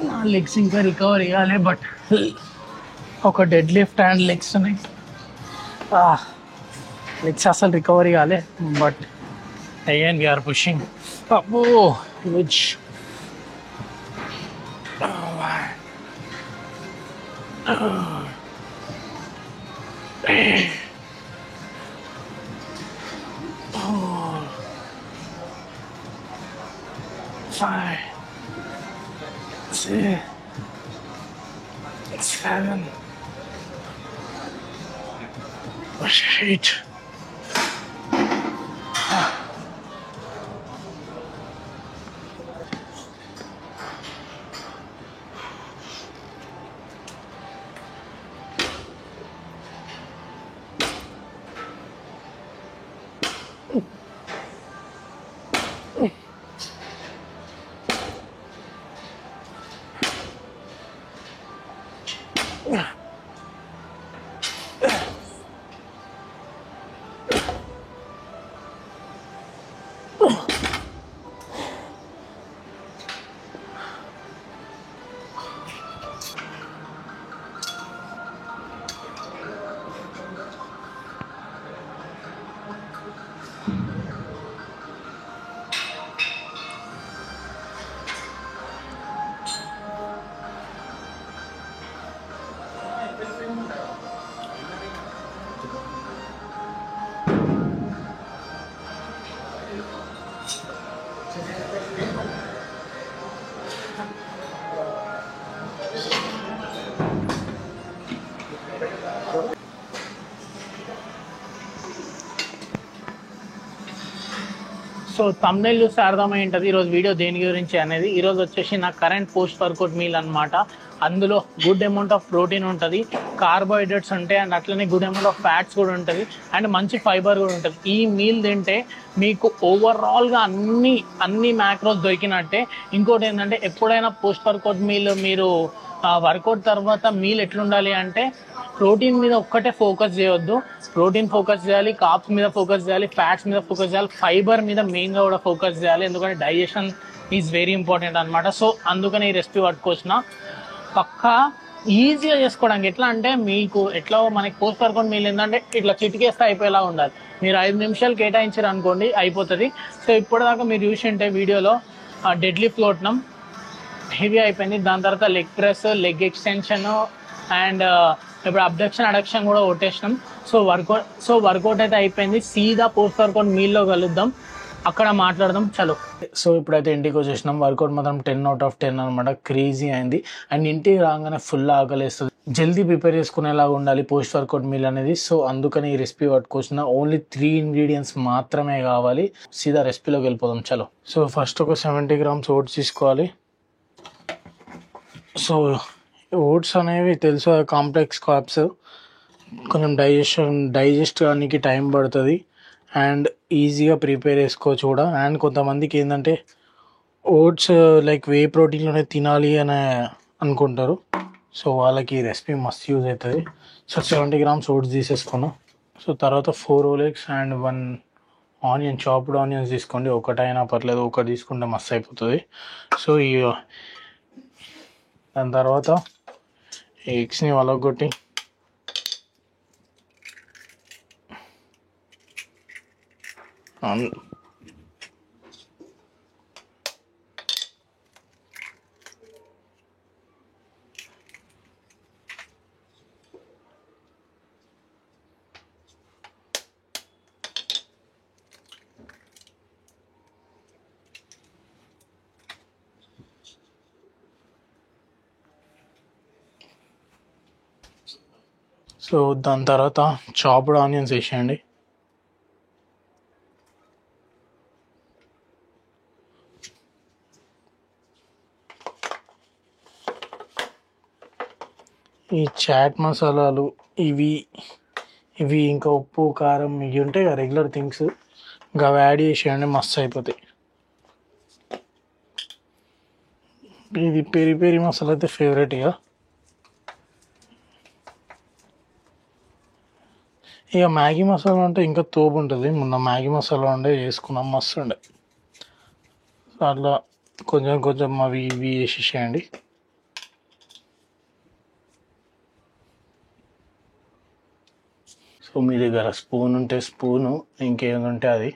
నా లెగ్స్ ఇంకా రికవర్ ఇవ్వాలి, బట్ ఒక డెడ్ లిఫ్ట్ అండ్ లెగ్స్ ఉన్నాయి. లెగ్స్ అసలు రికవర్ ఇవ్వాలి, బట్ అగైన్ వీఆర్ పుషింగ్. అబ్బో విచ్ 5, 6, 7, 8. సో తమ్నైల్ చూస్తే అర్థమై ఉంటుంది ఈరోజు వీడియో దేని గురించి అనేది. ఈరోజు వచ్చేసి నా కరెంట్ పోస్ట్ వర్కౌట్ మీల్ అనమాట. అందులో గుడ్ అమౌంట్ ఆఫ్ ప్రోటీన్ ఉంటుంది, కార్బోహైడ్రేట్స్ ఉంటాయి, అండ్ అట్లనే గుడ్ అమౌంట్ ఆఫ్ ఫ్యాట్స్ కూడా ఉంటుంది, అండ్ మంచి ఫైబర్ కూడా ఉంటుంది. ఈ మీల్ తింటే మీకు ఓవరాల్గా అన్ని మ్యాక్రోస్ దొరికినట్టే. ఇంకోటి ఏంటంటే ఎప్పుడైనా పోస్ట్ వర్కౌట్ మీల్ మీరు వర్కౌట్ తర్వాత మీల్ ఎట్లుండాలి అంటే ప్రోటీన్ మీద ఒక్కటే ఫోకస్ చేయొద్దు. ప్రోటీన్ ఫోకస్ చేయాలి, కార్బ్స్ మీద ఫోకస్ చేయాలి, ఫ్యాట్స్ మీద ఫోకస్ చేయాలి, ఫైబర్ మీద మెయిన్గా కూడా ఫోకస్ చేయాలి. ఎందుకంటే డైజెషన్ ఈజ్ వెరీ ఇంపార్టెంట్ అనమాట. సో అందుకని ఈ రెసిపీ పట్టుకొచ్చిన. పక్కా ఈజీగా చేసుకోవడానికి. ఎట్లా అంటే మీకు ఎట్లా మనకి పోస్ట్ వర్కౌట్ మీల్ ఏంటంటే ఇట్లా చిటికేస్తే అయిపోయేలా ఉండాలి. మీరు 5 నిమిషాలు కేటాయించారు అనుకోండి అయిపోతుంది. సో ఇప్పటిదాకా మీరు చూసి ఉంటే వీడియోలో డెడ్ లిఫ్ట్ కొట్టినాం, హెవీ అయిపోయింది. దాని తర్వాత leg press, leg extension, and ఇప్పుడు అబ్డక్షన్ అడక్షన్ కూడా కొట్టేసినాం. సో వర్కౌట్ అయితే అయిపోయింది. సీదా పోస్ట్ వర్కౌట్ మీల్లో కలుద్దాం, అక్కడ మాట్లాడదాం. చలో. సో ఇప్పుడైతే ఇంటికి వచ్చేసినాం. వర్కౌట్ మాత్రం 10 out of 10 అనమాట. క్రేజీ అయింది. అండ్ ఇంటికి రాగానే ఫుల్ ఆకలేస్తుంది. జల్దీ ప్రిపేర్ చేసుకునేలాగా ఉండాలి పోస్ట్ వర్కౌట్ మీల్ అనేది. సో అందుకని ఈ రెసిపీ పట్టుకొచ్చిన. ఓన్లీ 3 ingredients మాత్రమే కావాలి. సీదా రెసిపీలోకి వెళ్ళిపోదాం. చలో. సో ఫస్ట్ ఒక 70 grams ఓట్స్ తీసుకోవాలి. సో ఓట్స్ అనేవి తెలుసు, కాంప్లెక్స్ కార్బ్స్, కొంచెం డైజెస్ట్ కానికి టైం పడుతుంది, అండ్ ఈజీగా ప్రిపేర్ చేసుకోవచ్చు కూడా. అండ్ కొంతమందికి ఏంటంటే ఓట్స్ లైక్ వే ప్రోటీన్లోనే తినాలి అని అనుకుంటారు. సో వాళ్ళకి ఈ రెసిపీ మస్త్ యూజ్ అవుతుంది. సో 70 grams ఓట్స్ తీసేసుకున్నాం. సో తర్వాత 4 olegs and 1 onion, chopped onions తీసుకోండి. ఒకటైనా పర్లేదు, ఒకటి తీసుకుంటే మస్తు అయిపోతుంది. సో దాని తర్వాత ఎగ్స్ని వలగొట్టి సో దాని తర్వాత చాప్డ్ ఆనియన్స్ వేసేయండి. ఈ చాట్ మసాలాలు ఇవి ఇంకా ఉప్పు, కారం ఇవి ఉంటాయి కదా రెగ్యులర్ థింగ్స్, ఇంకా అవి యాడ్ చేసేయండి, మస్తు అయిపోతాయి. ఇది పెరి పెరి మసాలా అయితే ఫేవరెట్. ఇక మ్యాగీ మసాలా అంటే ఇంకా తోపు ఉంటుంది. మొన్న మ్యాగీ మసాలా ఉండే చేసుకున్నాం, మస్తు ఉండే. అట్లా కొంచెం అవి ఇవి వేసేసేయండి. సో మీ దగ్గర స్పూన్ ఉంటే స్పూను, ఇంకేది ఉంటే అది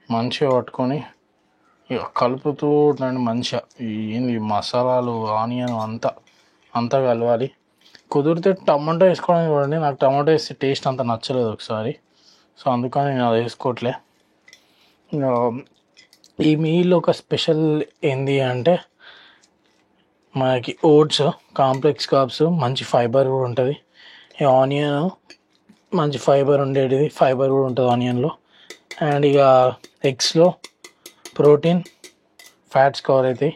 మంచిగా పట్టుకొని ఇక కలుపుతూ ఉండండి. మంచిగా ఏంది మసాలాలు, ఆనియన్ అంతా కలవాలి. కుదిరితే టమాటో వేసుకోవడానికి చూడండి. నాకు టమాటో వేస్తే టేస్ట్ అంత నచ్చలేదు ఒకసారి, సో అందుకని నేను అది వేసుకోవట్లే. ఈ మీల్ ఒక స్పెషల్ ఏంది అంటే మనకి ఓట్స్, కాంప్లెక్స్ కార్బ్స్, మంచి ఫైబర్ కూడా ఉంటుంది. ఈ ఆనియన్ మంచి ఫైబర్ కూడా ఉంటుంది ఆనియన్లో. అండ్ ఇక ఎగ్స్లో ప్రోటీన్, ఫ్యాట్స్ కవర్ అవుతాయి.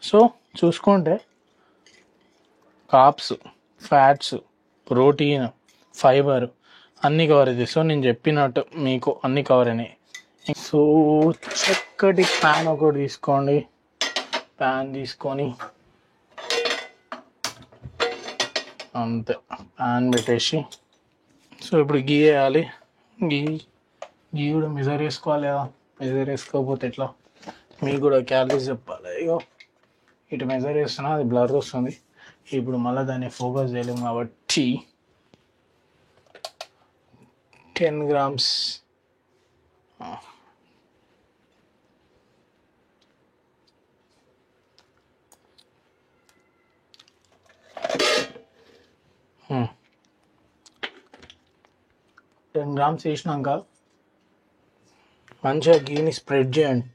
సో చూసుకుంటే కార్బ్స్, ఫ్యాట్స్, ప్రోటీన్, ఫైబర్ అన్నీ కవర్ అవుతాయి. సో నేను చెప్పినట్టు మీకు అన్నీ కవర్ అయినాయి. సో చక్కటి ప్యాన్ ఒకటి తీసుకోండి. ప్యాన్ తీసుకొని అంతే ప్యాన్ పెట్టేసి, సో ఇప్పుడు గీ వేయాలి. గీ కూడా మెజర్ వేసుకోవాలి కదా. మెజర్ వేసుకోకపోతే ఎట్లా? మీకు కూడా క్యాలరీస్ చెప్పాలి. ఇగో ఇటు మెజర్ వేస్తున్నా, అది బ్లర్ వస్తుంది. ఇప్పుడు మళ్ళీ దాన్ని ఫోకస్ చేయలేము కాబట్టి 10 grams వేసినాక మంచిగా గీని స్ప్రెడ్ చేయండి.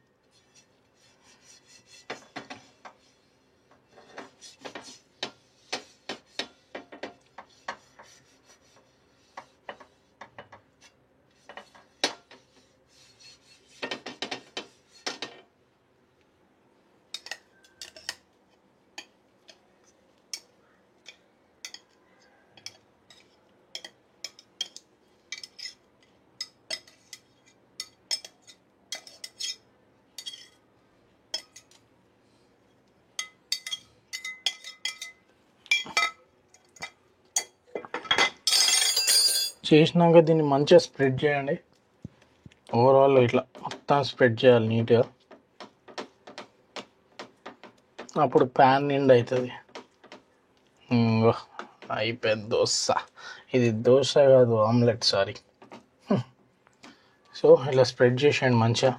చేసినాక దీన్ని మంచిగా స్ప్రెడ్ చేయండి. ఓవరాల్ ఇట్లా మొత్తం స్ప్రెడ్ చేయాలి నీట్గా. అప్పుడు ప్యాన్ నిండా అవుతుంది. అయిపోయింది దోశ. ఇది దోశ కాదు, ఆమ్లెట్, సారీ. సో ఇట్లా స్ప్రెడ్ చేసేయండి మంచిగా.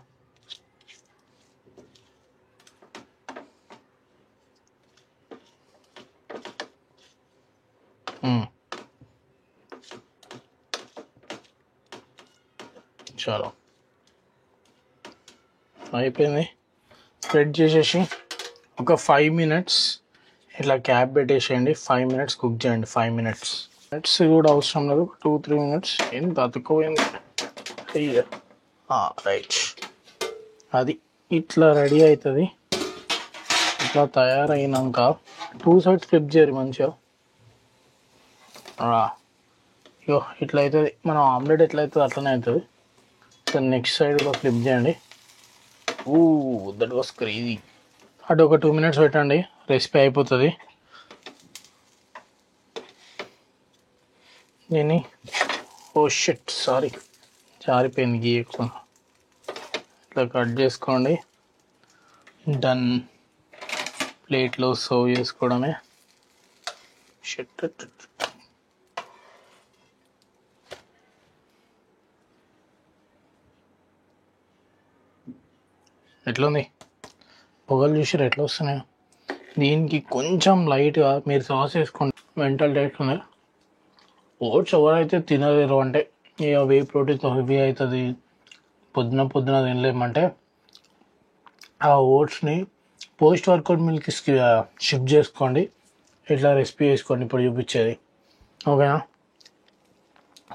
చాలు అయిపోయింది. స్ప్రెడ్ చేసేసి ఒక 5 minutes ఇట్లా క్యాప్ పెట్టేసేయండి. 5 minutes కుక్ చేయండి. 5 minutes కూడా అవసరం లేదు, 2-3 minutes. ఏం బతుకుపోయింది. రైట్, అది ఇట్లా రెడీ అవుతుంది. ఇట్లా తయారైనాక 2 sides ఫ్లిప్ చేయరు మంచిగా. ఇగో ఇట్లా అవుతుంది. మనం ఆమ్లెట్ ఎట్లా అవుతుంది అట్లనే అవుతుంది. సో నెక్స్ట్ సైడ్ కూడా ఫ్లిప్ చేయండి. That was crazy. అటు ఒక 2 minutes పెట్టండి, రెసిపీ అయిపోతుంది. దీన్ని సారీ జారిపోయింది గీ ఎక్కువ. ఇట్లా కట్ చేసుకోండి. డన్. ప్లేట్లో సర్వ్ చేసుకోవడమే. ఎట్లుంది? పొగలు చూసారు ఎట్లా వస్తున్నాయి? దీనికి కొంచెం లైట్గా మీరు సాస్ వేసుకోండి. మెంటల్ టేస్ట్ ఉంది. ఓట్స్ ఎవరైతే తినలేరు అంటే ఇక వే ప్రోటీన్తో హెవీ అవుతుంది, పొద్దున తినలేమంటే ఆ ఓట్స్ని పోస్ట్ వర్కౌట్ మిల్క్కి షిఫ్ట్ చేసుకోండి. ఇట్లా రెసిపీ వేసుకోండి ఇప్పుడు చూపించేది. ఓకేనా?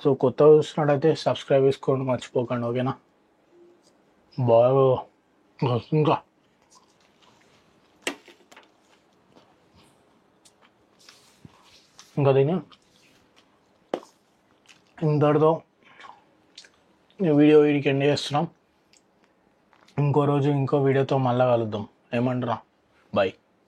సో కొత్తగా చూస్తున్నట్టయితే సబ్స్క్రైబ్ చేసుకోండి మర్చిపోకండి. ఓకేనా? బాగా ఇంకా దీన్ని ఇంతటితో ఈ వీడియో వీడికి ఎండ్ చేస్తున్నాం. ఇంకో రోజు ఇంకో వీడియోతో మళ్ళీ కలుద్దాం. ఏమంటారా? బాయ్.